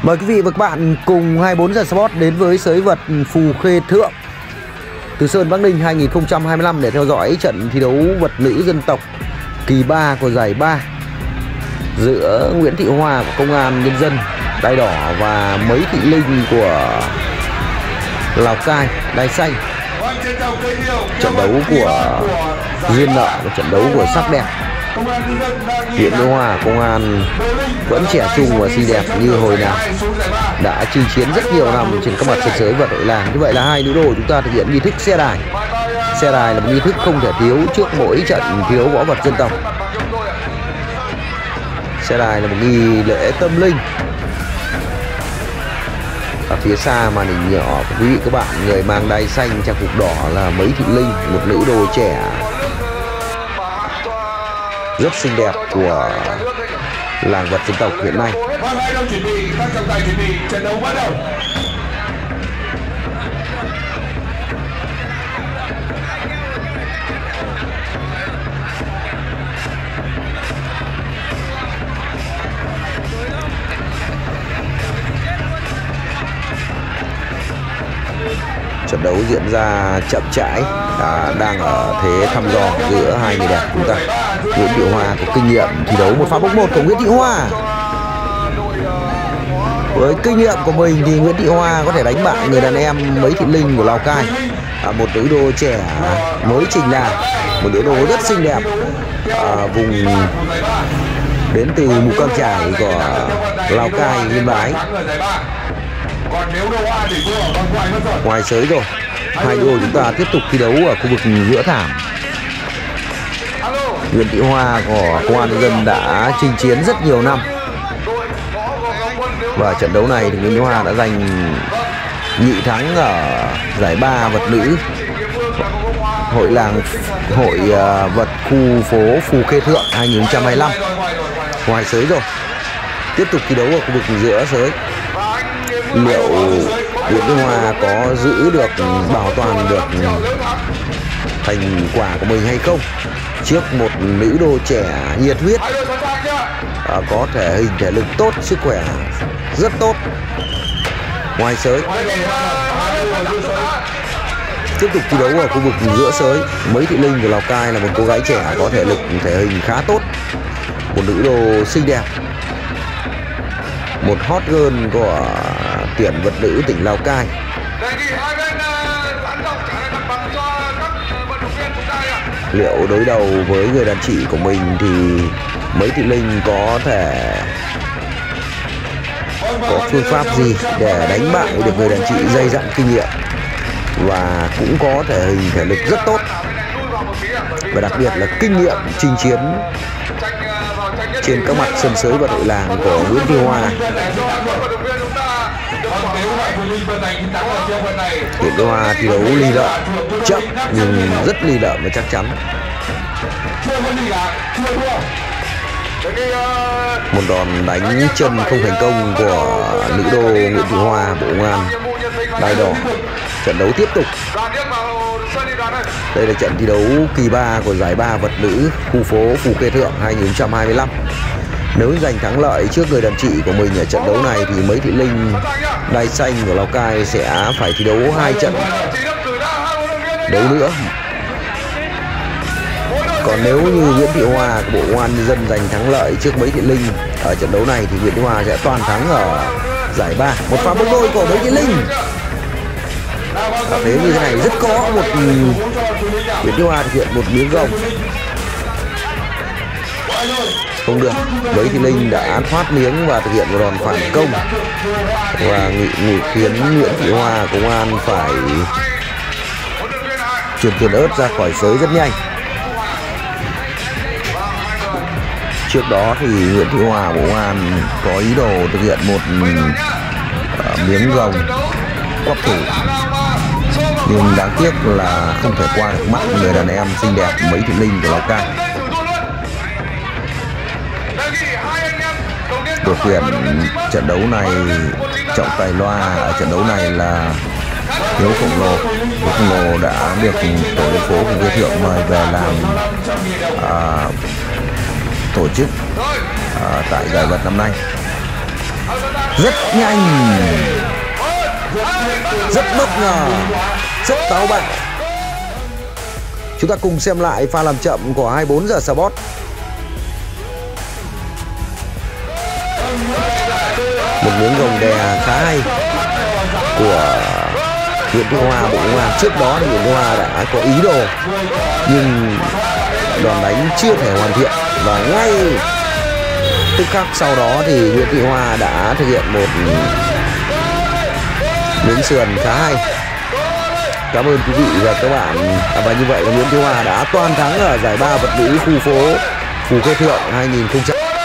Mời quý vị và các bạn cùng 24 giờ Sport đến với sới vật Phù Khê Thượng Từ Sơn Bắc Ninh 2025 để theo dõi trận thi đấu vật nữ dân tộc kỳ 3 của giải 3 giữa Nguyễn Thị Hoa của Công an Nhân dân Đai Đỏ và Mấy Thị Linh của Lào Cai Đai Xanh. Trận đấu của duyên nợ và trận đấu của sắc đẹp. Nguyễn Thị Hoa Công an vẫn trẻ trung và xinh đẹp như hồi nào, đã chinh chiến rất nhiều năm trên các mặt sân sới vật hội làng. Như vậy là hai nữ đồ chúng ta thực hiện nghi thức xe đài. Xe đài là một nghi thức không thể thiếu trước mỗi trận thi đấu võ vật dân tộc. Xe đài là một nghi lễ tâm linh. Ở phía xa màn hình nhỏ quý vị các bạn, người mang đai xanh trang phục đỏ là Mấy Thị Linh, một nữ đồ trẻ rất xinh đẹp của làng vật dân tộc hiện nay. Trận đấu diễn ra chậm rãi, đang ở thế thăm dò giữa hai người đẹp chúng ta. Nguyễn Thị Hoa có kinh nghiệm thi đấu một pha bốc một của Nguyễn Thị Hoa. Với kinh nghiệm của mình thì Nguyễn Thị Hoa có thể đánh bại người đàn em Mấy Thị Linh của Lào Cai, một nữ đô trẻ mới trình đàn, một nữ đô rất xinh đẹp, vùng đến từ Mù Căng Chải của Lào Cai, Yên Bái. Ngoài sới rồi, hai đôi chúng ta tiếp tục thi đấu ở khu vực giữa thảm. Nguyễn Thị Hoa của Công an Nhân dân đã chinh chiến rất nhiều năm, và trận đấu này thì Nguyễn Thị Hoa đã giành nhị thắng ở giải 3 vật nữ hội vật khu phố Phù Khê Thượng 2025. Ngoài sới rồi, tiếp tục thi đấu ở khu vực giữa sới. Liệu Nguyễn Thị Hoa có giữ được, bảo toàn được thành quả của mình hay không trước một nữ đô trẻ nhiệt huyết, có thể hình thể lực tốt, sức khỏe rất tốt. Ngoài sới, tiếp tục thi đấu ở khu vực giữa sới. Mấy Thị Linh của Lào Cai là một cô gái trẻ có thể lực, thể hình khá tốt, một nữ đô xinh đẹp, một hot girl của tuyển vật nữ tỉnh Lào Cai. Liệu đối đầu với người đàn chị của mình thì Mấy Thị Linh có thể có phương pháp gì để đánh bại được người đàn chị dày dặn kinh nghiệm và cũng có thể hình thể lực rất tốt, và đặc biệt là kinh nghiệm chinh chiến trên các mặt sân sới vật hội làng của Nguyễn Thị Hoa. Nguyễn Thị Hoa thi đấu lì lợm, chậm nhưng rất lì lợm và chắc chắn. Một đòn đánh chân không thành công của nữ đô Nguyễn Thị Hoa, Bộ Công an Đai Đỏ. Trận đấu tiếp tục. Đây là trận thi đấu kỳ 3 của giải 3 vật nữ khu phố Phù Khê Thượng 2025. Nếu giành thắng lợi trước người đàn chị của mình ở trận đấu này thì Mấy Thị Linh Đai Xanh của Lào Cai sẽ phải thi đấu 2 trận đấu nữa. Còn nếu như Nguyễn Thị Hoa của Bộ Công an Nhân dân giành thắng lợi trước Mấy Thị Linh ở trận đấu này thì Nguyễn Thị Hoa sẽ toàn thắng ở giải 3. Một pha bốc đôi của Mấy Thị Linh. Thế như thế này rất có một Nguyễn Thị Hoa thực hiện một miếng gồng, không được. Mấy Thị Linh đã thoát miếng và thực hiện một đòn phản công, và khiến Nguyễn Thị Hoa Công an phải chuyển tiền ớt ra khỏi sới rất nhanh. Trước đó thì Nguyễn Thị Hoa Bộ Công an có ý đồ thực hiện một miếng gồng quắp thủ, nhưng đáng tiếc là không thể qua được mắt người đàn em xinh đẹp Mấy Thị Linh của Lào Cai. Đội tuyển trận đấu này, trọng tài loa ở trận đấu này là Hiếu Khổng Lồ. Hiếu Khổng Lồ đã được tổ dân phố của Phù Khê Thượng mời về làm tổ chức tại giải vật năm nay. rất nhanh, rất bất ngờ, rất táo bạo. Chúng ta cùng xem lại pha làm chậm của 24 giờ Sport. Một miếng gồng đè khá hay của Nguyễn Thị Hoa, Bộ Công an. Trước đó thì Nguyễn Thị Hoa đã có ý đồ nhưng đòn đánh chưa thể hoàn thiện, và ngay tức khắc sau đó thì Nguyễn Thị Hoa đã thực hiện một miếng sườn khá hay. Cảm ơn quý vị và các bạn. Và như vậy là Nguyễn Thị Hoa đã toàn thắng ở giải 3 vật lý khu phố Phú Khê Thượng 2023.